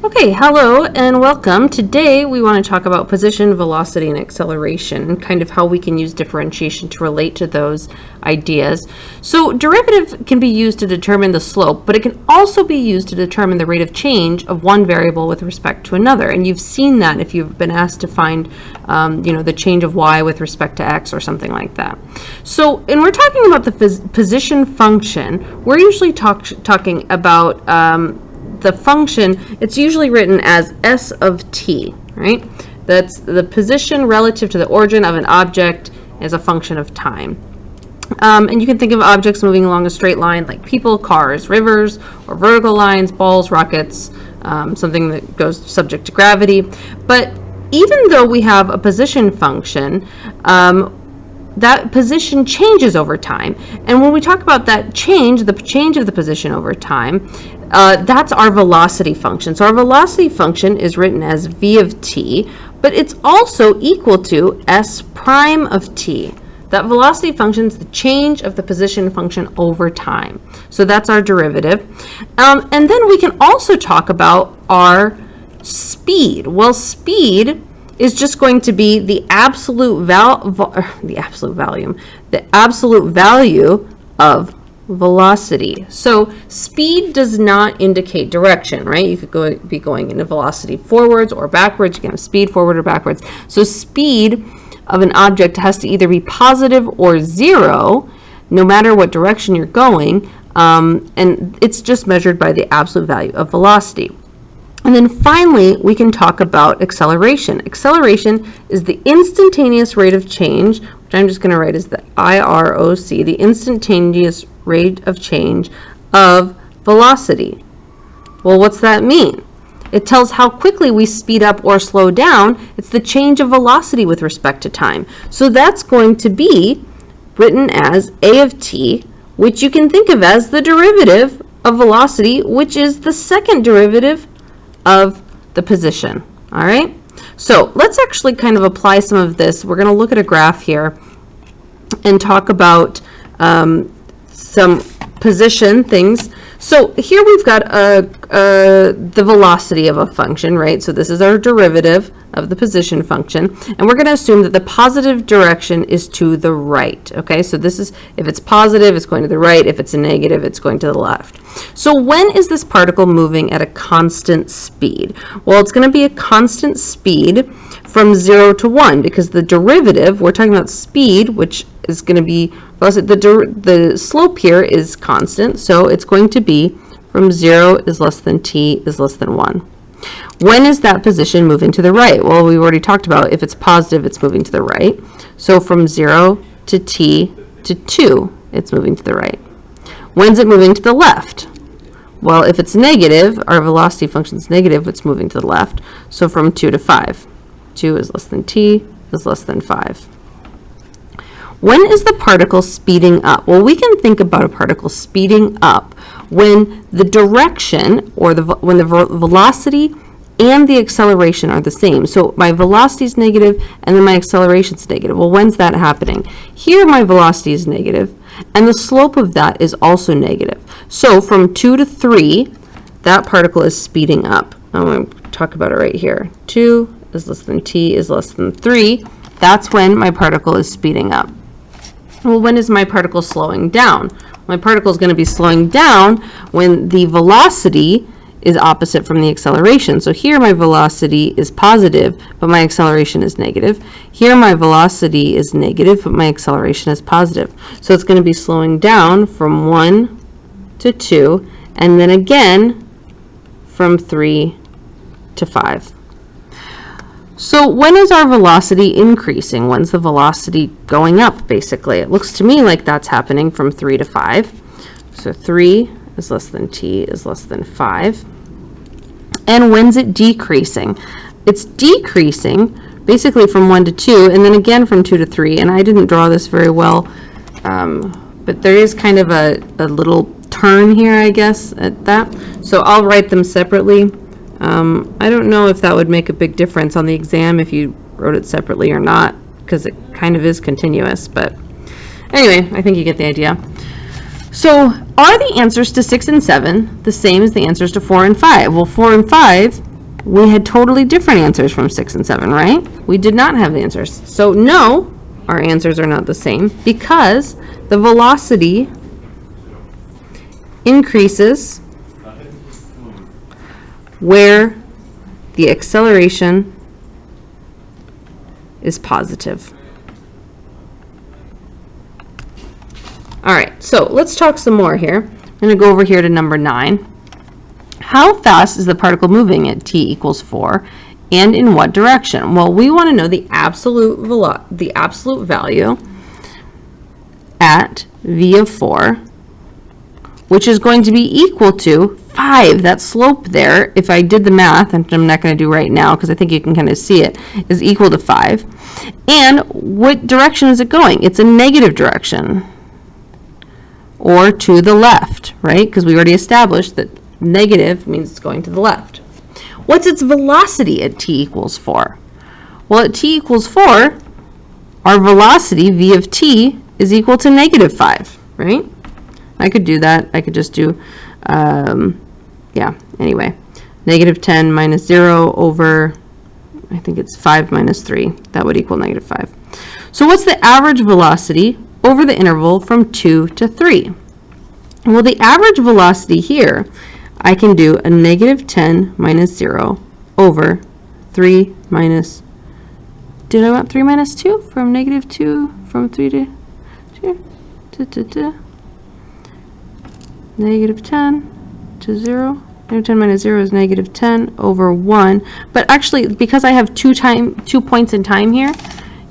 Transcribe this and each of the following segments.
Okay, hello and welcome. Today we want to talk about position, velocity, and acceleration, and kind of how we can use differentiation to relate to those ideas. So derivative can be used to determine the slope, but it can also be used to determine the rate of change of one variable with respect to another. And you've seen that if you've been asked to find the change of y with respect to x or something like that. So, and we're talking about the position function. We're usually talking about the function. It's usually written as s of t, right? That's the position relative to the origin of an object as a function of time. And you can think of objects moving along a straight line like people, cars, rivers, or vertical lines, balls, rockets, something that goes subject to gravity. But even though we have a position function, that position changes over time. And when we talk about that change, the change of the position over time, that's our velocity function. So our velocity function is written as v of t, but it's also equal to s prime of t. That velocity function is the change of the position function over time. So that's our derivative. And then we can also talk about our speed. Well, speed is just going to be the absolute value of velocity. So speed does not indicate direction, right? You could be going into velocity forwards or backwards. You can have speed forward or backwards. So speed of an object has to either be positive or zero, no matter what direction you're going, and it's just measured by the absolute value of velocity. And then finally, we can talk about acceleration. Acceleration is the instantaneous rate of change, which I'm just going to write as the IROC, the instantaneous rate of change of velocity. Well, what's that mean? It tells how quickly we speed up or slow down. It's the change of velocity with respect to time. So that's going to be written as a of t, which you can think of as the derivative of velocity, which is the second derivative of the position. All right, so let's actually kind of apply some of this. We're going to look at a graph here and talk about some position things. So here we've got the velocity of a function, right? So this is our derivative of the position function, and we're going to assume that the positive direction is to the right. Okay, so this is, if it's positive, it's going to the right. If it's a negative, it's going to the left. So when is this particle moving at a constant speed? Well, it's going to be a constant speed from 0 to 1, because the derivative, we're talking about speed, which is going to be, the slope here is constant, so it's going to be from 0 is less than t is less than 1. When is that position moving to the right? Well, we already talked about if it's positive, it's moving to the right. So from 0 to t to 2, it's moving to the right. When's it moving to the left? Well, if it's negative, our velocity function is negative, it's moving to the left. So from 2 to 5. 2 is less than t is less than 5. When is the particle speeding up? Well, we can think about a particle speeding up when the direction, or when the velocity and the acceleration are the same. So my velocity is negative and then my acceleration is negative. Well, when's that happening? Here my velocity is negative and the slope of that is also negative. So from 2 to 3, that particle is speeding up. I'm going to talk about it right here. 2 is less than t is less than 3. That's when my particle is speeding up. Well, when is my particle slowing down? My particle is going to be slowing down when the velocity is opposite from the acceleration. So here my velocity is positive, but my acceleration is negative. Here my velocity is negative, but my acceleration is positive. So it's going to be slowing down from 1 to 2, and then again from 3 to 5. So when is our velocity increasing? When's the velocity going up, basically? It looks to me like that's happening from 3 to 5. So 3 is less than t is less than 5. And when's it decreasing? It's decreasing basically from 1 to 2, and then again from 2 to 3. And I didn't draw this very well, but there is kind of a little turn here, I guess, at that. So I'll write them separately. I don't know if that would make a big difference on the exam if you wrote it separately or not, because it kind of is continuous, but anyway, I think you get the idea. So are the answers to 6 and 7 the same as the answers to 4 and 5? Well, 4 and 5 we had totally different answers from 6 and 7, right? We did not have the answers. So no, our answers are not the same because the velocity increases where the acceleration is positive. All right, so let's talk some more here. I'm going to go over here to number 9. How fast is the particle moving at t equals 4, and in what direction? Well, we want to know the absolute value at v of 4, which is going to be equal to 5. That slope there, if I did the math, and I'm not going to do right now because I think you can kind of see it, is equal to 5. And what direction is it going? It's a negative direction, or to the left, right? Because we already established that negative means it's going to the left. What's its velocity at t equals 4? Well, at t equals 4, our velocity, v of t, is equal to negative 5, right? I could do that. I could just do, anyway. Negative 10 minus 0 over, I think it's 5 minus 3. That would equal negative 5. So what's the average velocity over the interval from 2 to 3? Well, the average velocity here, I can do a negative 10 minus 0 over 3 minus, did I want 3 minus 2? From negative 2, from 3 to negative 10 to 0. Negative 10 minus 0 is negative 10 over 1. But actually, because I have 2 points in time here,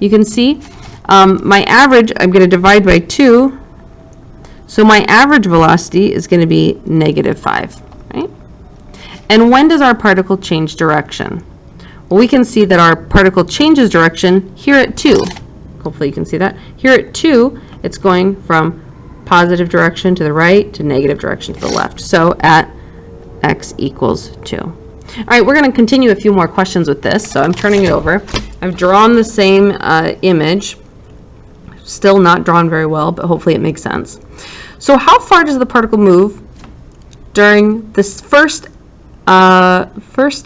you can see my average, I'm going to divide by 2. So my average velocity is going to be negative 5, right? And when does our particle change direction? Well, we can see that our particle changes direction here at 2. Hopefully you can see that. Here at 2, it's going from positive direction to the right to negative direction to the left. So at x equals 2. All right, we're going to continue a few more questions with this. So I'm turning it over. I've drawn the same image. Still not drawn very well, but hopefully it makes sense. So how far does the particle move during this first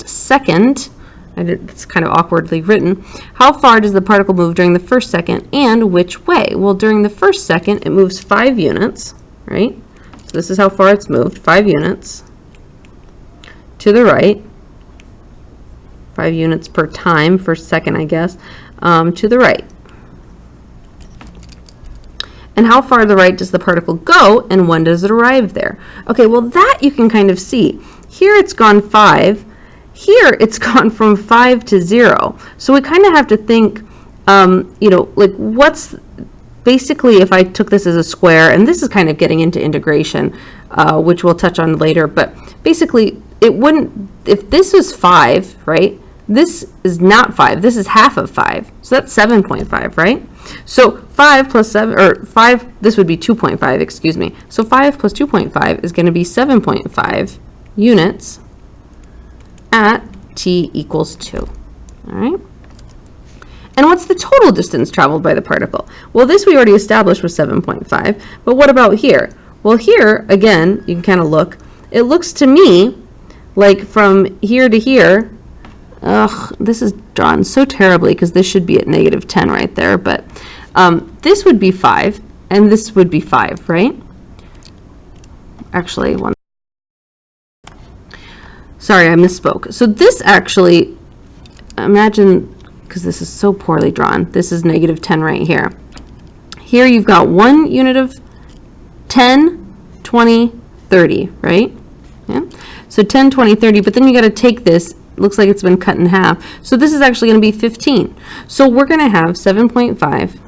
second? It's kind of awkwardly written. How far does the particle move during the first second, and which way? Well, during the first second, it moves 5 units, right? So this is how far it's moved, 5 units to the right. 5 units per time, per second, I guess, to the right. And how far to the right does the particle go, and when does it arrive there? Okay, well, that you can kind of see. Here it's gone 5. Here it's gone from 5 to 0. So we kind of have to think, like what's, basically if I took this as a square, and this is kind of getting into integration, which we'll touch on later, but basically it wouldn't, if this was 5, right? This is not 5. This is half of 5. So that's 7.5, right? So 5 plus 7, or 5, this would be 2.5, excuse me. So 5 plus 2.5 is going to be 7.5 units at t equals 2. All right? And what's the total distance traveled by the particle? Well, this we already established was 7.5. But what about here? Well, here, again, you can kind of look. It looks to me like from here to here, this is drawn so terribly because this should be at negative 10 right there, but this would be 5, and this would be 5, right? Actually, sorry, I misspoke. So this actually, imagine, because this is so poorly drawn, this is negative 10 right here. Here you've got 1 unit of 10, 20, 30, right? Yeah. So 10, 20, 30, but then you got to take this. Looks like it's been cut in half. So this is actually going to be 15. So we're going to have 7.5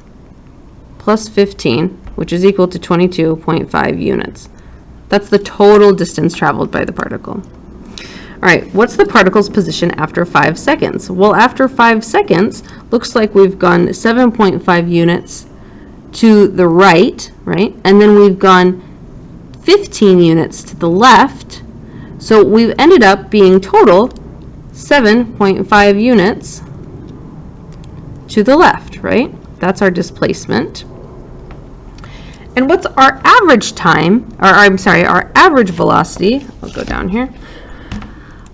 plus 15, which is equal to 22.5 units. That's the total distance traveled by the particle. All right, what's the particle's position after 5 seconds? Well, after 5 seconds, looks like we've gone 7.5 units to the right, right? And then we've gone 15 units to the left. So we've ended up being total 7.5 units to the left, right? That's our displacement. And what's our average time, or I'm sorry, our average velocity, I'll go down here,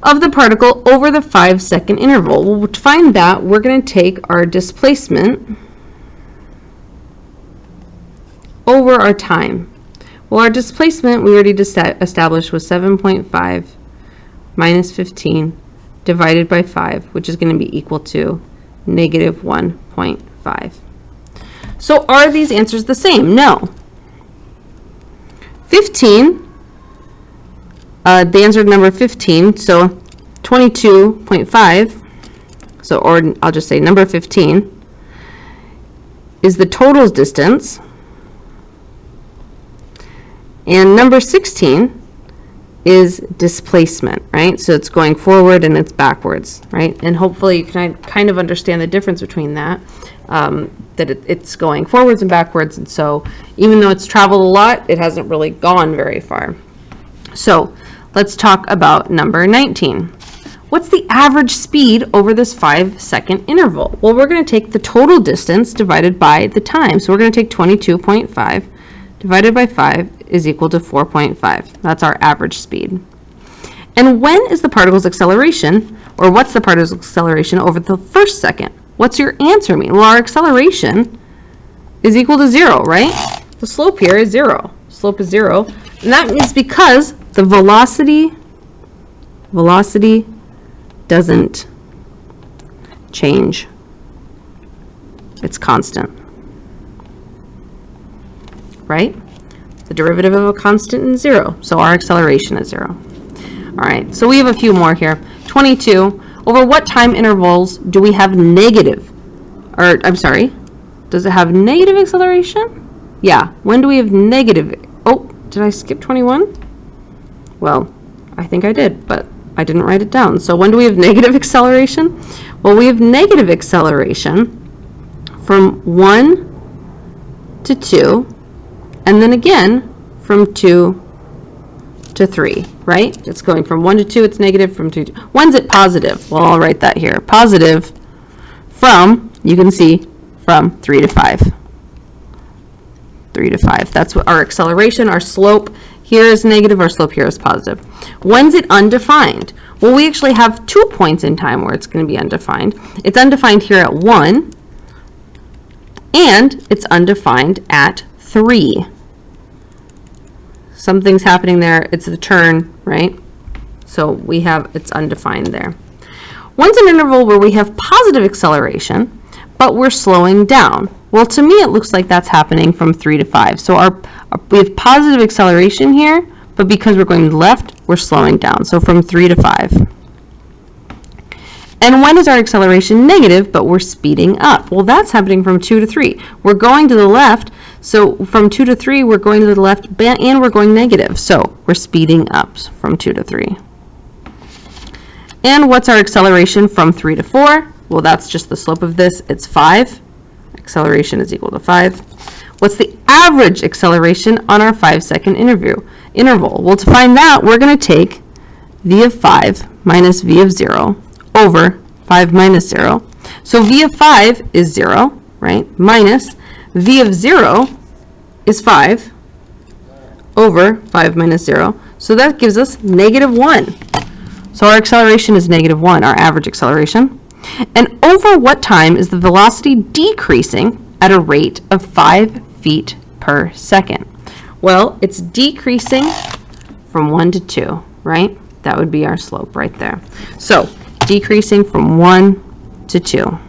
of the particle over the 5-second interval. Well, to find that, we're going to take our displacement over our time. Well, our displacement we already established was 7.5 minus 15 divided by 5, which is going to be equal to negative 1.5. So are these answers the same? No. 15, they answered number 15, so 22.5, so, or I'll just say number 15 is the total distance, and number 16 is displacement, right? So it's going forward and it's backwards, right? And hopefully you can kind of understand the difference between that, that it's going forwards and backwards, and so even though it's traveled a lot, it hasn't really gone very far. So let's talk about number 19. What's the average speed over this 5-second interval? Well, we're going to take the total distance divided by the time. So we're going to take 22.5 divided by 5 is equal to 4.5. That's our average speed. And when is the particle's acceleration, or what's the particle's acceleration over the first second? What's your answer mean? Well, our acceleration is equal to 0, right? The slope here is 0. Slope is 0. And that means because the velocity doesn't change. It's constant. Right? The derivative of a constant is 0, so our acceleration is 0. All right, so we have a few more here. 22, over what time intervals do we have negative, or I'm sorry, does it have negative acceleration? Yeah, when do we have negative, oh, did I skip 21? Well, I think I did, but I didn't write it down. So when do we have negative acceleration? Well, we have negative acceleration from 1 to 2, and then again from 2 to 3, right? It's going from 1 to 2, it's negative, from 2 to 2. When's it positive? Well, I'll write that here. Positive from, you can see, from 3 to 5. 3 to 5. That's what our acceleration, our slope here is negative, our slope here is positive. When's it undefined? Well, we actually have 2 points in time where it's going to be undefined. It's undefined here at 1, and it's undefined at 3. Something's happening there. It's a turn, right? So we have, it's undefined there. When's an interval where we have positive acceleration, but we're slowing down? Well, to me, it looks like that's happening from 3 to 5. So we have positive acceleration here, but because we're going left, we're slowing down. So from 3 to 5. And when is our acceleration negative, but we're speeding up? Well, that's happening from 2 to 3. We're going to the left, so from 2 to 3, we're going to the left, and we're going negative. So we're speeding up from 2 to 3. And what's our acceleration from 3 to 4? Well, that's just the slope of this. It's 5. Acceleration is equal to 5. What's the average acceleration on our 5-second interval? Well, to find that, we're going to take v of 5 minus v of 0 over 5 minus 0. So v of 5 is 0, right? Minus v of 0 is 5 over 5 minus 0. So that gives us negative 1. So our acceleration is negative 1, our average acceleration. And over what time is the velocity decreasing at a rate of 5 feet per second? Well, it's decreasing from 1 to 2, right? That would be our slope right there. So decreasing from 1 to 2.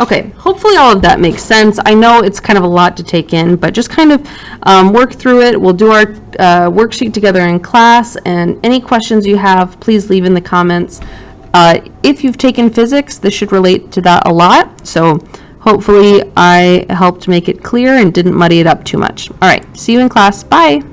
Okay, hopefully all of that makes sense. I know it's kind of a lot to take in, but just kind of work through it. We'll do our worksheet together in class, and any questions you have, please leave in the comments. If you've taken physics, this should relate to that a lot, so hopefully I helped make it clear and didn't muddy it up too much. All right, see you in class. Bye.